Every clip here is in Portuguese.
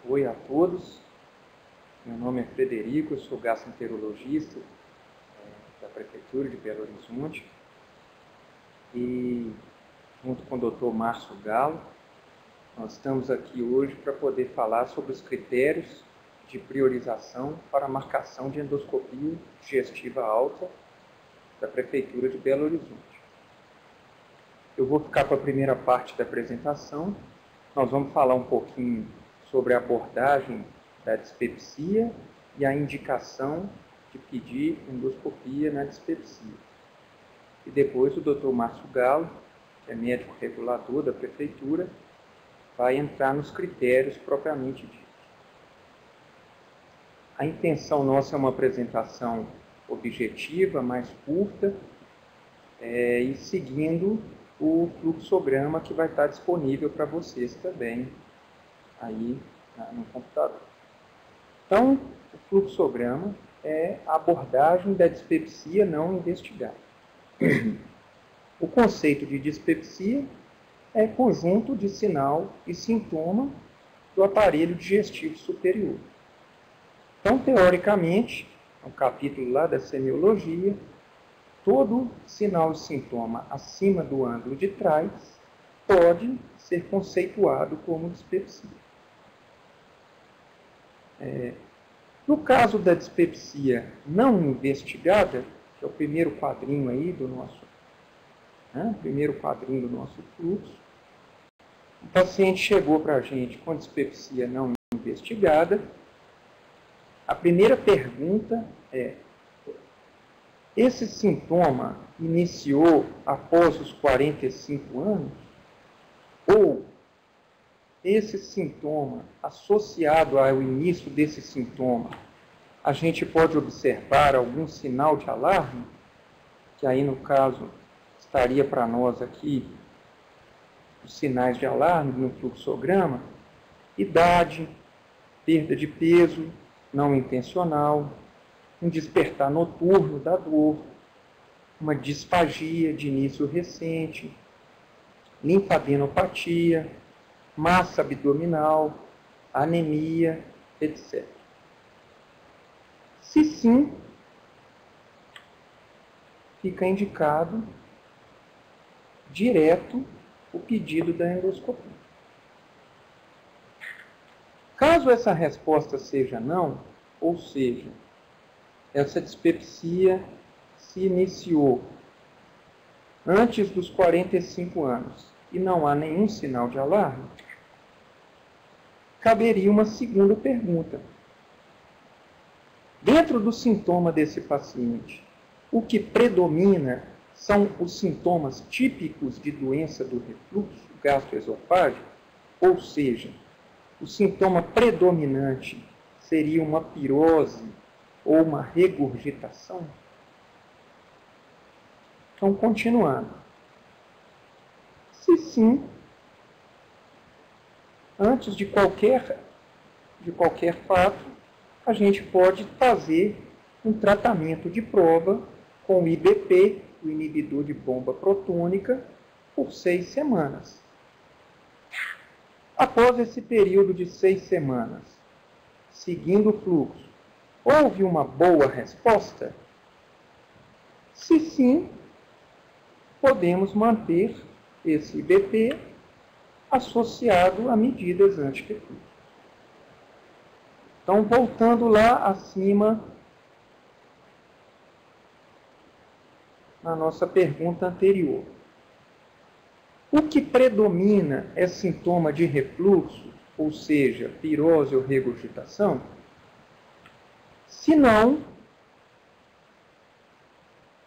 Oi a todos, meu nome é Frederico, eu sou gastroenterologista da Prefeitura de Belo Horizonte e junto com o Dr. Márcio Galo, nós estamos aqui hoje para poder falar sobre os critérios de priorização para a marcação de endoscopia digestiva alta da Prefeitura de Belo Horizonte. Eu vou ficar para a primeira parte da apresentação, nós vamos falar um pouquinho sobre a abordagem da dispepsia e a indicação de pedir endoscopia na dispepsia. E depois o Dr. Márcio Galo, que é médico regulador da Prefeitura, vai entrar nos critérios propriamente ditos. A intenção nossa é uma apresentação objetiva, mais curta, e seguindo o fluxograma que vai estar disponível para vocês também aí no computador. Então, o fluxograma é a abordagem da dispepsia não investigada. O conceito de dispepsia é conjunto de sinal e sintoma do aparelho digestivo superior. Então, teoricamente, no capítulo lá da semiologia, todo sinal e sintoma acima do ângulo de trás pode ser conceituado como dispepsia. No caso da dispepsia não investigada, que é o primeiro quadrinho aí do nosso, fluxo, o paciente chegou para a gente com dispepsia não investigada. A primeira pergunta é: esse sintoma iniciou após os 45 anos? Ou esse sintoma, associado ao início desse sintoma, a gente pode observar algum sinal de alarme? Que aí, no caso, estaria para nós aqui os sinais de alarme no fluxograma: idade, perda de peso não intencional, um despertar noturno da dor, uma disfagia de início recente, linfadenopatia, massa abdominal, anemia, etc. Se sim, fica indicado direto o pedido da endoscopia. Caso essa resposta seja não, ou seja, essa dispepsia se iniciou antes dos 45 anos e não há nenhum sinal de alarme, caberia uma segunda pergunta. Dentro do sintoma desse paciente, o que predomina são os sintomas típicos de doença do refluxo gastroesofágico, ou seja, o sintoma predominante seria uma pirose ou uma regurgitação? Então, continuando. Se sim, antes de qualquer fato, a gente pode fazer um tratamento de prova com o IBP, o inibidor de bomba protônica, por 6 semanas. Após esse período de 6 semanas, seguindo o fluxo, houve uma boa resposta? Se sim, podemos manter esse IBP associado a medidas anti-refluxo. Então, voltando lá acima, na nossa pergunta anterior. O que predomina é sintoma de refluxo, ou seja, pirose ou regurgitação? Se não,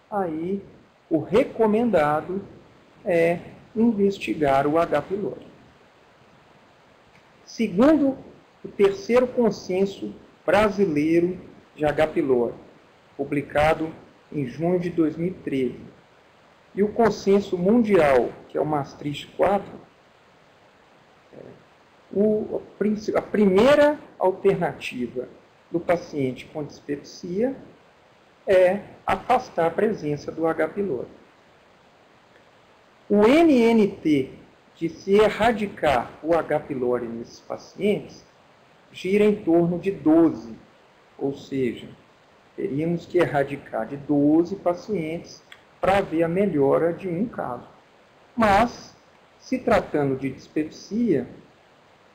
aí o recomendado é investigar o H. pylori. Segundo o terceiro consenso brasileiro de H. pylori, publicado em junho de 2013, e o consenso mundial, que é o Maastricht 4, a primeira alternativa do paciente com dispepsia é afastar a presença do H. pylori. O NNT de se erradicar o H. pylori nesses pacientes gira em torno de 12, ou seja, teríamos que erradicar de 12 pacientes para ver a melhora de um caso. Mas, se tratando de dispepsia,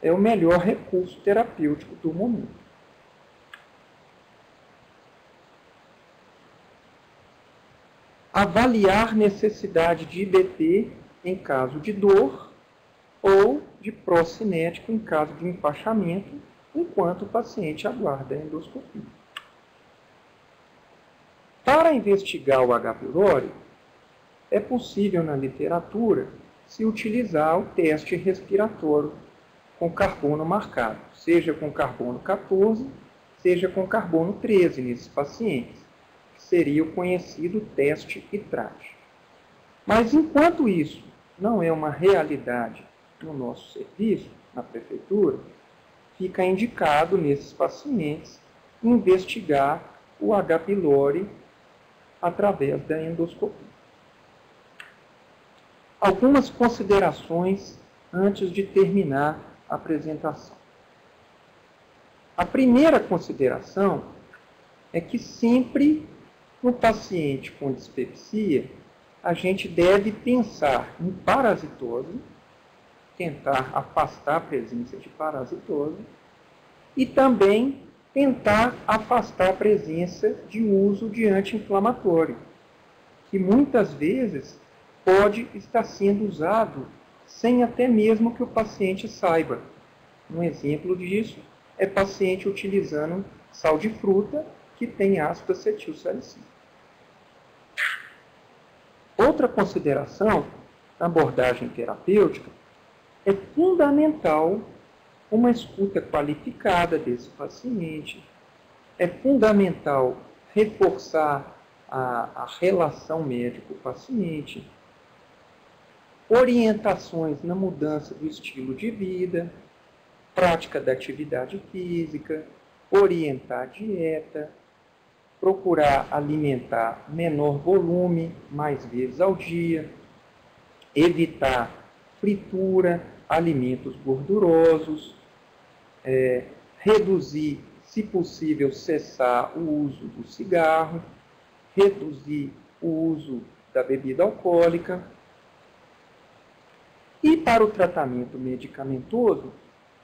é o melhor recurso terapêutico do momento. Avaliar necessidade de IBT em caso de dor ou de pró-cinético em caso de empachamento, enquanto o paciente aguarda a endoscopia. Para investigar o H. pylori, é possível na literatura se utilizar o teste respiratório com carbono marcado, seja com carbono 14, seja com carbono 13 nesses pacientes, que seria o conhecido teste ITRAT. Mas enquanto isso não é uma realidade no nosso serviço, na prefeitura, fica indicado nesses pacientes investigar o H. pylori através da endoscopia. Algumas considerações antes de terminar a apresentação. A primeira consideração é que sempre no paciente com dispepsia, a gente deve pensar em parasitose, tentar afastar a presença de parasitose e também tentar afastar a presença de uso de anti-inflamatório, que muitas vezes pode estar sendo usado sem até mesmo que o paciente saiba. Um exemplo disso é paciente utilizando sal de fruta que tem ácido acetilsalicílico. Outra consideração na abordagem terapêutica é fundamental uma escuta qualificada desse paciente. É fundamental reforçar a relação médico-paciente, orientações na mudança do estilo de vida, prática da atividade física, orientar a dieta, procurar alimentar menor volume, mais vezes ao dia, evitar fritura, alimentos gordurosos, reduzir, se possível, cessar o uso do cigarro, reduzir o uso da bebida alcoólica. E para o tratamento medicamentoso,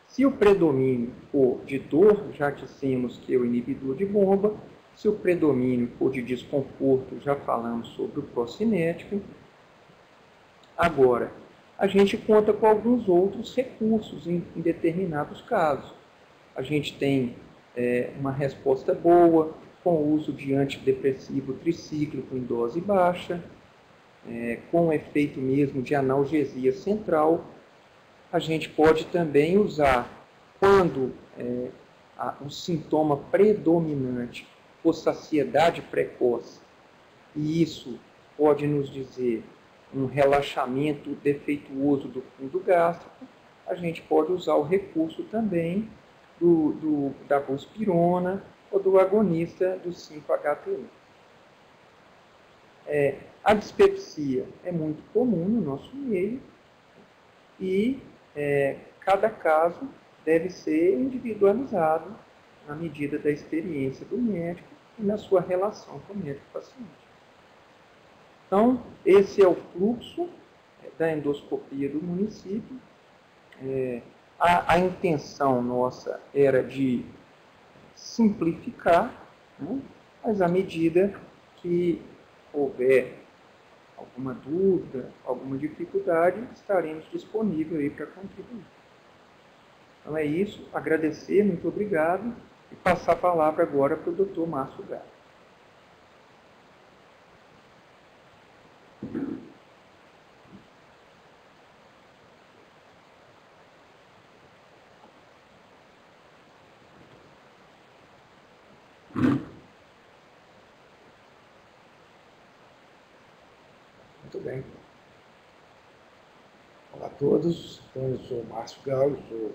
se o predomínio for de dor, já dissemos que é o inibidor de bomba, se o predomínio for de desconforto, já falamos sobre o pró-cinético. Agora, a gente conta com alguns outros recursos em determinados casos. A gente tem uma resposta boa com o uso de antidepressivo tricíclico em dose baixa, com efeito mesmo de analgesia central. A gente pode também usar quando o sintoma predominante for saciedade precoce, e isso pode nos dizer um relaxamento defeituoso do fundo gástrico, a gente pode usar o recurso também da buspirona ou do agonista do 5-HT1. A dispepsia é muito comum no nosso meio e cada caso deve ser individualizado na medida da experiência do médico e na sua relação com o médico-paciente. Então, esse é o fluxo da endoscopia do município. A intenção nossa era de simplificar, né? Mas à medida que houver alguma dúvida, alguma dificuldade, estaremos disponíveis aí para contribuir. Então é isso, agradecer, muito obrigado, e passar a palavra agora para o Dr. Márcio Gato. Muito bem. Olá a todos. Então, eu sou Márcio Galo, sou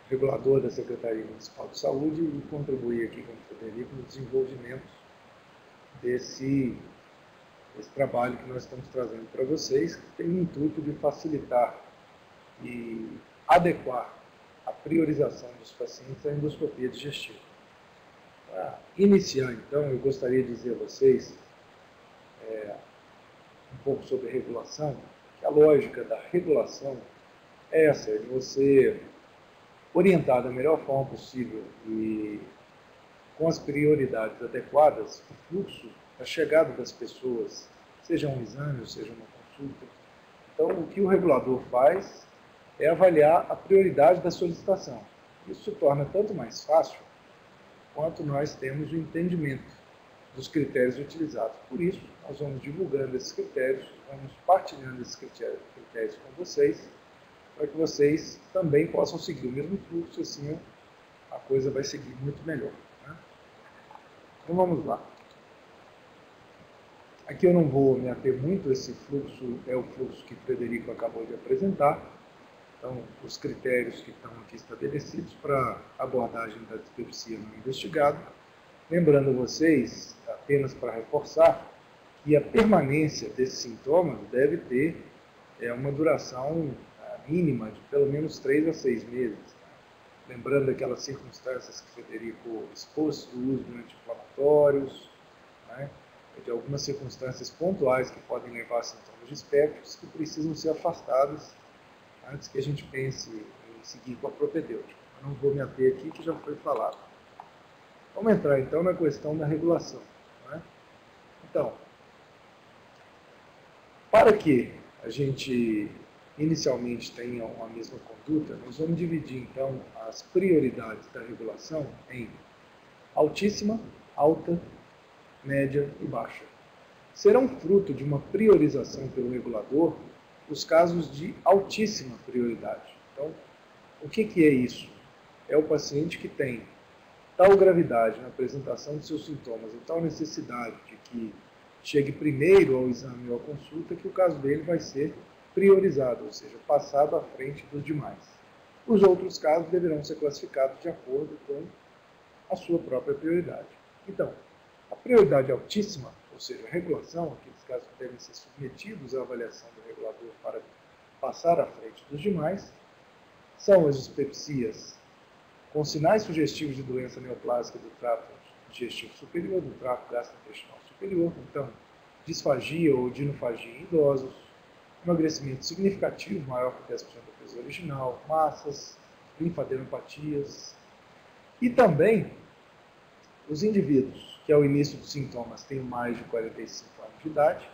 regulador da Secretaria Municipal de Saúde e contribuí aqui com o Frederico no desenvolvimento desse trabalho que nós estamos trazendo para vocês, que tem o intuito de facilitar e adequar a priorização dos pacientes à endoscopia digestiva. Para iniciar, então, eu gostaria de dizer a vocês um pouco sobre regulação, que a lógica da regulação é essa, de você orientar da melhor forma possível e com as prioridades adequadas o fluxo, a chegada das pessoas, seja um exame ou seja uma consulta. Então, o que o regulador faz é avaliar a prioridade da solicitação. Isso se torna tanto mais fácil quanto nós temos o entendimento dos critérios utilizados. Por isso, nós vamos divulgando esses critérios, vamos partilhando esses critérios com vocês, para que vocês também possam seguir o mesmo fluxo, assim a coisa vai seguir muito melhor. Né? Então vamos lá. Aqui eu não vou me ater muito, esse fluxo é o fluxo que o Frederico acabou de apresentar. Então, os critérios que estão aqui estabelecidos para abordagem da dispepsia no investigado. Lembrando vocês, apenas para reforçar, que a permanência desses sintomas deve ter uma duração mínima de pelo menos 3 a 6 meses. Lembrando aquelas circunstâncias que o Frederico expôs do uso de anti-inflamatórios, né, de algumas circunstâncias pontuais que podem levar a sintomas dispépticos que precisam ser afastadas antes que a gente pense em seguir com a propedêutica. Eu não vou me ater aqui, que já foi falado. Vamos entrar então na questão da regulação. Né? Então, para que a gente inicialmente tenha uma mesma conduta, nós vamos dividir então as prioridades da regulação em altíssima, alta, média e baixa. Serão fruto de uma priorização pelo regulador os casos de altíssima prioridade. Então, o que é isso? É o paciente que tem tal gravidade na apresentação de seus sintomas e tal necessidade de que chegue primeiro ao exame ou à consulta, que o caso dele vai ser priorizado, ou seja, passado à frente dos demais. Os outros casos deverão ser classificados de acordo com a sua própria prioridade. Então, a prioridade altíssima, ou seja, a regulação, aqueles casos que devem ser submetidos à avaliação do regulador para passar à frente dos demais, são as dispepsias com sinais sugestivos de doença neoplásica do trato digestivo superior, do trato gastrointestinal superior, então, disfagia ou dinofagia em idosos, emagrecimento significativo, maior que 10% do peso original, massas, linfadenopatias, e também os indivíduos que ao início dos sintomas têm mais de 45 anos de idade,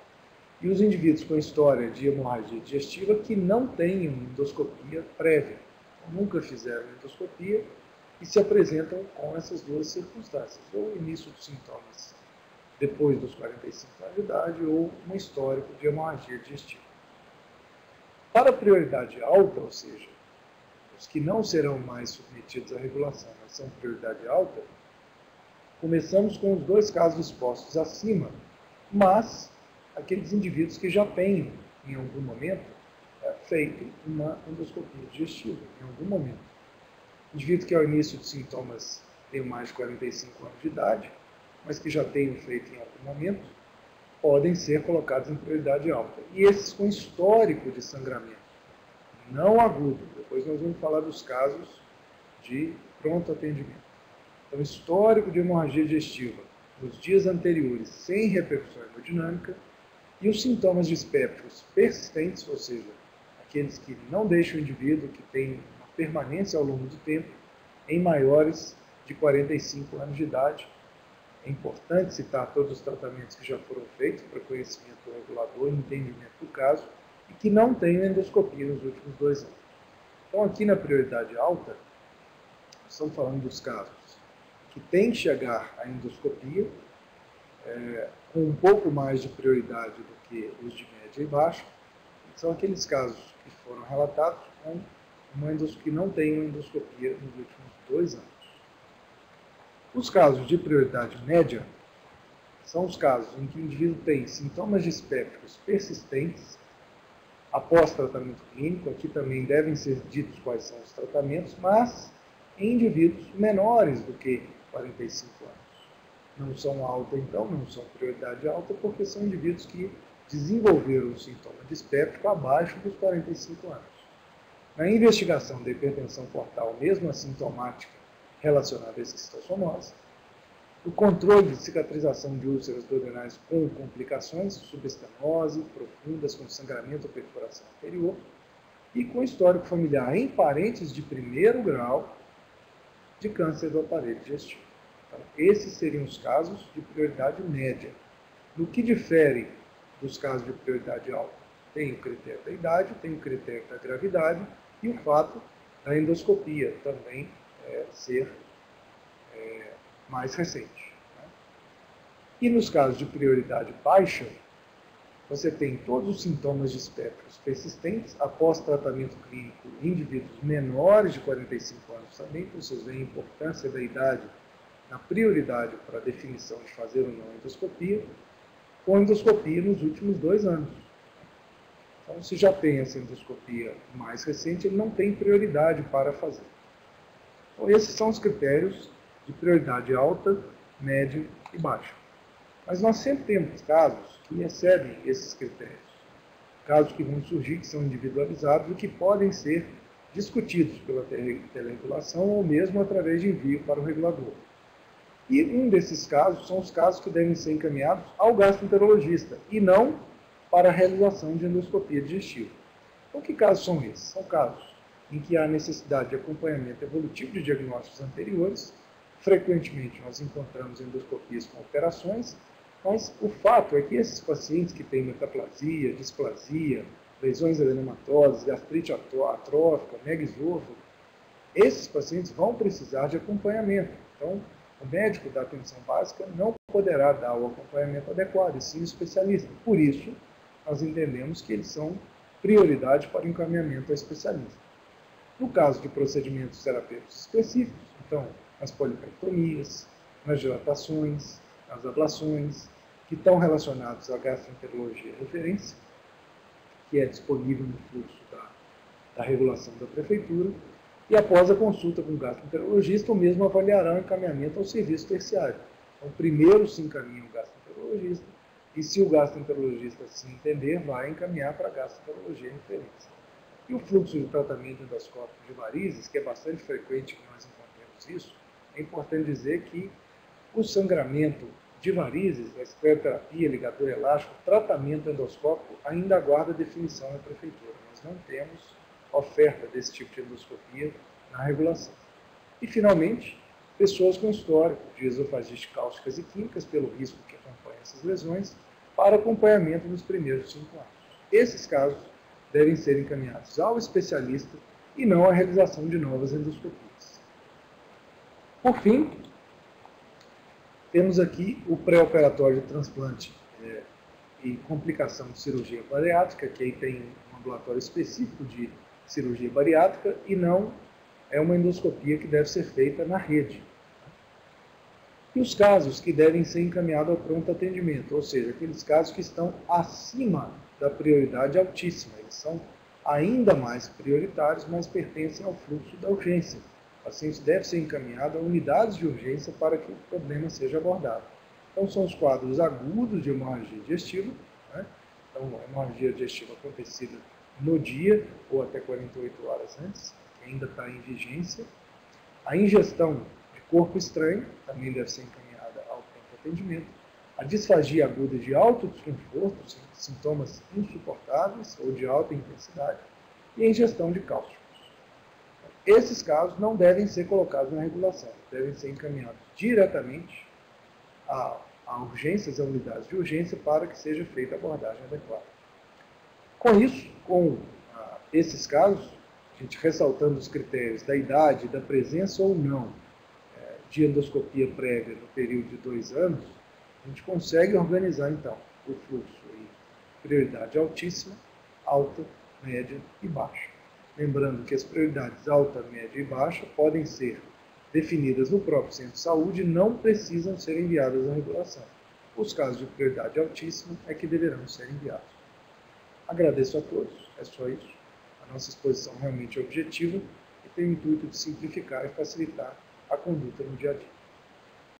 e os indivíduos com história de hemorragia digestiva que não tenham endoscopia prévia, nunca fizeram endoscopia e se apresentam com essas duas circunstâncias, ou o início dos sintomas depois dos 45 anos de idade, ou um histórico de hemorragia digestiva. Para a prioridade alta, ou seja, os que não serão mais submetidos à regulação, mas são prioridade alta, começamos com os dois casos expostos acima, mas aqueles indivíduos que já tenham, em algum momento, feito uma endoscopia digestiva, em algum momento. Indivíduos que ao início de sintomas tenham mais de 45 anos de idade, mas que já tenham feito em algum momento, podem ser colocados em prioridade alta. E esses com histórico de sangramento, não agudo. Depois nós vamos falar dos casos de pronto atendimento. Então, histórico de hemorragia digestiva nos dias anteriores, sem repercussão hemodinâmica, e os sintomas dispépticos persistentes, ou seja, aqueles que não deixam o indivíduo, que tem uma permanência ao longo do tempo, em maiores de 45 anos de idade. É importante citar todos os tratamentos que já foram feitos para conhecimento do regulador e entendimento do caso, e que não tenham endoscopia nos últimos 2 anos. Então, aqui na prioridade alta, nós estamos falando dos casos que têm que chegar à endoscopia, com um pouco mais de prioridade do que os de média e baixa. São aqueles casos que foram relatados com que não têm uma endoscopia nos últimos 2 anos. Os casos de prioridade média são os casos em que o indivíduo tem sintomas dispépticos persistentes após tratamento clínico. Aqui também devem ser ditos quais são os tratamentos, mas em indivíduos menores do que 45 anos. Não são alta, então, não são prioridade alta, porque são indivíduos que desenvolveram o sintoma dispéptico abaixo dos 45 anos. Na investigação da hipertensão portal, mesmo assintomática, relacionada à esquistossomose, o controle de cicatrização de úlceras duodenais com complicações, subestenose, profundas, com sangramento ou perfuração anterior, e com histórico familiar em parentes de primeiro grau de câncer do aparelho digestivo. Então, esses seriam os casos de prioridade média. No que difere dos casos de prioridade alta? Tem o critério da idade, tem o critério da gravidade e o fato da endoscopia também ser mais recente. Né? E nos casos de prioridade baixa, você tem todos os sintomas de espectros persistentes após tratamento clínico em indivíduos menores de 45 anos também, então vocês veem a importância da idade na prioridade para a definição de fazer ou não endoscopia, com endoscopia nos últimos 2 anos. Então, se já tem essa endoscopia mais recente, ele não tem prioridade para fazer. Então, esses são os critérios de prioridade alta, média e baixa. Mas nós sempre temos casos que excedem esses critérios. Casos que vão surgir, que são individualizados e que podem ser discutidos pela teleregulação ou mesmo através de envio para o regulador. E um desses casos são os casos que devem ser encaminhados ao gastroenterologista e não para a realização de endoscopia digestiva. Então, que casos são esses? São casos em que há necessidade de acompanhamento evolutivo de diagnósticos anteriores. Frequentemente nós encontramos endoscopias com operações, mas o fato é que esses pacientes que têm metaplasia, displasia, lesões adenomatosas, gastrite atrófica, megaesôfago, esses pacientes vão precisar de acompanhamento. Então, o médico da atenção básica não poderá dar o acompanhamento adequado, e sim o especialista. Por isso, nós entendemos que eles são prioridade para o encaminhamento ao especialista. No caso de procedimentos terapêuticos específicos, então, as polipectomias, nas dilatações, as ablações, que estão relacionados à gastroenterologia referência, que é disponível no fluxo da regulação da prefeitura, e após a consulta com o gastroenterologista, o mesmo avaliará o encaminhamento ao serviço terciário. Então, primeiro se encaminha o gastroenterologista, e se o gastroenterologista se entender, vai encaminhar para a gastroenterologia referência. E o fluxo de tratamento endoscópico de varizes, que é bastante frequente que nós encontremos isso, é importante dizer que o sangramento de varizes, a escleroterapia, ligador elástico, tratamento endoscópico, ainda aguarda definição na prefeitura. Nós não temos oferta desse tipo de endoscopia na regulação. E, finalmente, pessoas com histórico de esofagite cáusticas e químicas, pelo risco que acompanha essas lesões, para acompanhamento nos primeiros 5 anos. Esses casos devem ser encaminhados ao especialista e não à realização de novas endoscopias. Por fim, temos aqui o pré-operatório de transplante e complicação de cirurgia bariátrica, que aí tem um ambulatório específico de cirurgia bariátrica e não é uma endoscopia que deve ser feita na rede. E os casos que devem ser encaminhados ao pronto atendimento, ou seja, aqueles casos que estão acima da prioridade altíssima, eles são ainda mais prioritários, mas pertencem ao fluxo da urgência. O paciente deve ser encaminhado a unidades de urgência para que o problema seja abordado. Então, são os quadros agudos de hemorragia digestiva, né? Então, a hemorragia digestiva acontecida no dia ou até 48 horas antes, que ainda está em vigência. A ingestão de corpo estranho também deve ser encaminhada ao pronto atendimento. A disfagia aguda de alto desconforto, sintomas insuportáveis ou de alta intensidade. E a ingestão de cálcio. Esses casos não devem ser colocados na regulação, devem ser encaminhados diretamente a urgências, a unidades de urgência, para que seja feita a abordagem adequada. Com isso, com esses casos, a gente ressaltando os critérios da idade, da presença ou não de endoscopia prévia no período de 2 anos, a gente consegue organizar, então, o fluxo em prioridade altíssima, alta, média e baixa. Lembrando que as prioridades alta, média e baixa podem ser definidas no próprio centro de saúde e não precisam ser enviadas à regulação. Os casos de prioridade altíssima é que deverão ser enviados. Agradeço a todos, é só isso. A nossa exposição realmente é objetiva e tem o intuito de simplificar e facilitar a conduta no dia a dia.